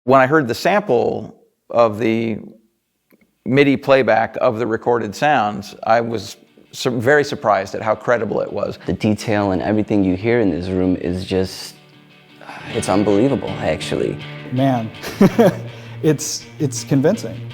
When I heard the sample of the MIDI playback of the recorded sounds, I was very surprised at how credible it was. The detail and everything you hear in this room is just, it's unbelievable, actually. Man, it's convincing.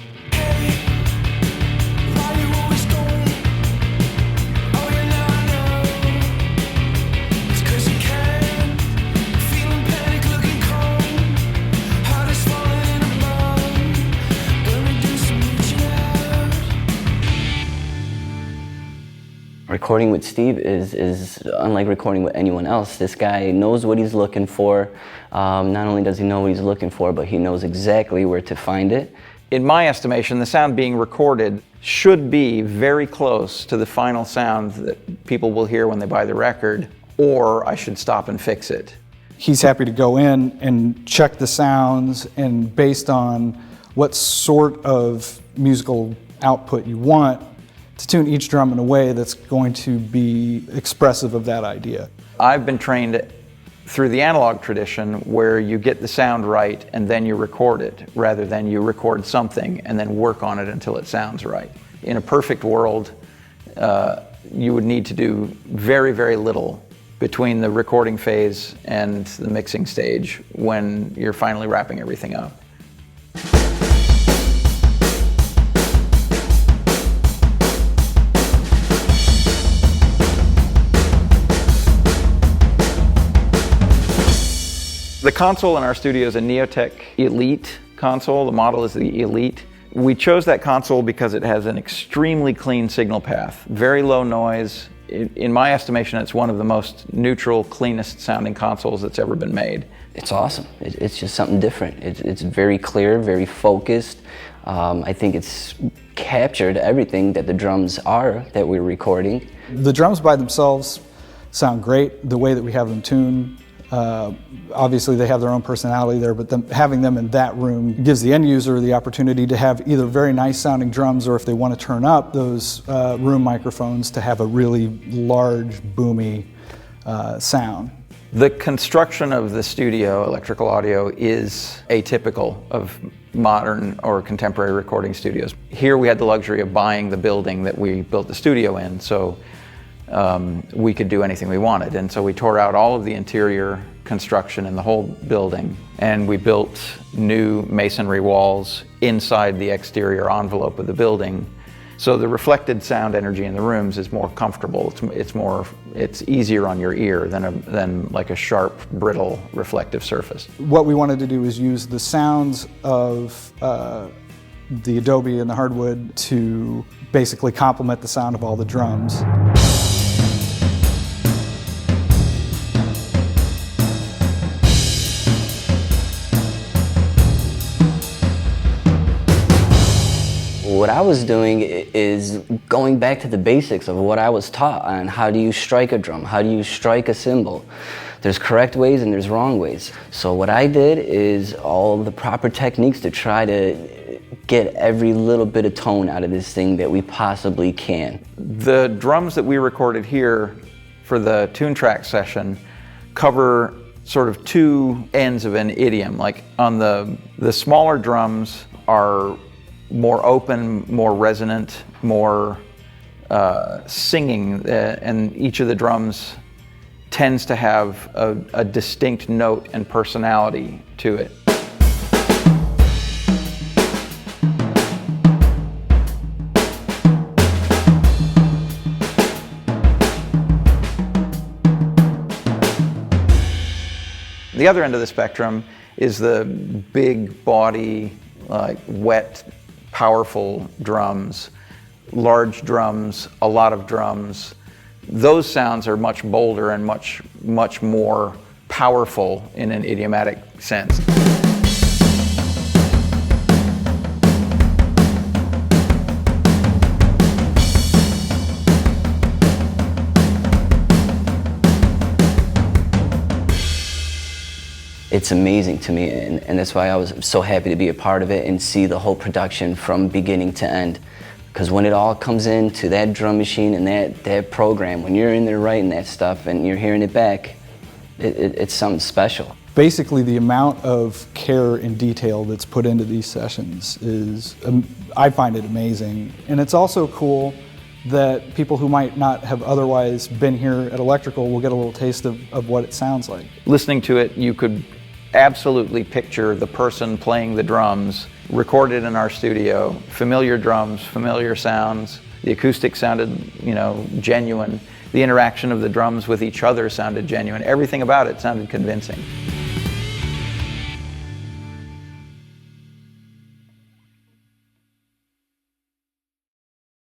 Recording with Steve is unlike recording with anyone else. This guy knows what he's looking for. Not only does he know what he's looking for, but he knows exactly where to find it. In my estimation, the sound being recorded should be very close to the final sound that people will hear when they buy the record, or I should stop and fix it. He's happy to go in and check the sounds, and based on what sort of musical output you want, to tune each drum in a way that's going to be expressive of that idea. I've been trained through the analog tradition where you get the sound right and then you record it, rather than you record something and then work on it until it sounds right. In a perfect world, you would need to do very, very little between the recording phase and the mixing stage when you're finally wrapping everything up. The console in our studio is a Neotech Elite console. The model is the Elite. We chose that console because it has an extremely clean signal path, very low noise. In my estimation, it's one of the most neutral, cleanest sounding consoles that's ever been made. It's awesome. It's just something different. It's very clear, very focused. I think it's captured everything that the drums are that we're recording. The drums by themselves sound great, the way that we have them tuned. Obviously they have their own personality there, but having them in that room gives the end user the opportunity to have either very nice sounding drums, or if they want to turn up those room microphones, to have a really large, boomy sound. The construction of the studio electrical audio is atypical of modern or contemporary recording studios. Here we had the luxury of buying the building that we built the studio in, so we could do anything we wanted. And so we tore out all of the interior construction in the whole building, and we built new masonry walls inside the exterior envelope of the building. So the reflected sound energy in the rooms is more comfortable. It's easier on your ear than like a sharp, brittle, reflective surface. What we wanted to do is use the sounds of the Adobe and the hardwood to basically complement the sound of all the drums. What I was doing is going back to the basics of what I was taught on how do you strike a drum, how do you strike a cymbal. There's correct ways and there's wrong ways. So what I did is all the proper techniques to try to get every little bit of tone out of this thing that we possibly can. The drums that we recorded here for the tune track session cover sort of two ends of an idiom. Like on the smaller drums are more open, more resonant, more singing, and each of the drums tends to have a distinct note and personality to it. The other end of the spectrum is the big body, like wet, powerful drums, large drums, a lot of drums. Those sounds are much bolder and much more powerful in an idiomatic sense. It's amazing to me, and that's why I was so happy to be a part of it and see the whole production from beginning to end. Because when it all comes into that drum machine and that program, when you're in there writing that stuff and you're hearing it back, it's something special. Basically, the amount of care and detail that's put into these sessions is, I find it amazing. And it's also cool that people who might not have otherwise been here at Electrical will get a little taste of what it sounds like. Listening to it, you could absolutely picture the person playing the drums recorded in our studio. Familiar drums, familiar sounds. The acoustic sounded, genuine. The interaction of the drums with each other sounded genuine. Everything about it sounded convincing.